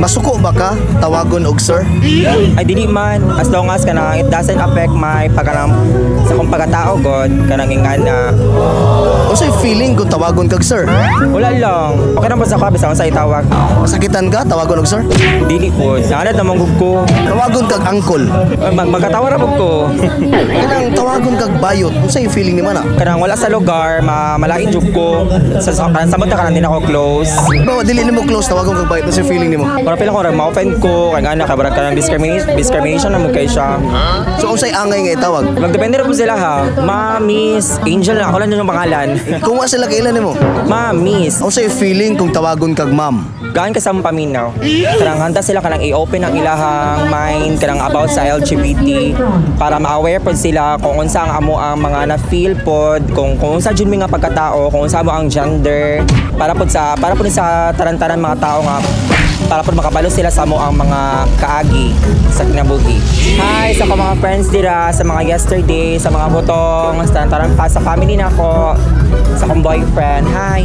Masuko ba ka tawagon og sir? Ay dili man, as long as kanang it doesn't affect my pagkanang sa kong pagkatao god kanang ingana. Unsay feeling kung tawagon kag sir? Wala lang. Okay na ba sa kabisa sa itawag? Masakitan ka tawagon og sir? Dili po. Sanad naman gud ko. Tawagon kag uncle. Magkatawa ra pud ko. Kanang tawagon kag bayot, unsay feeling nimo na? Kanang wala sa lugar, malain jud ko. Sa mata kanang din ako close. Bawa dili nimo close tawagon kag bayot, unsay feeling nimo? Para pila ko ra ma-offend ko kay ana ka barang kanang discrimination na mo kay siya. So unsay angay nga itawag? Magdepende ra po sila ha. Ma, Miss, Angel na ako lang yung pangalan. Kung wa sila kailan nimo? Ma, Miss. Unsay feeling kung tawagon kag ma'am? Gaan ka sa paminaw. Kanang handa sila kanang i-open ang ilahang mind kanang about sa LGBT para ma-aware pod sila kung unsa ang amo ang mga na-feel pod, kung unsa jud mi nga pagkatao, kung unsa mo ang gender para pod sa tarantaran mga tao nga para pod makabalo sila sa mo ang mga kaagi sa kinabuhi. Hi sa mga friends dira, sa mga yesterday, sa mga butong, sa tarantaran pa sa family nako, sa kong boyfriend. Hi.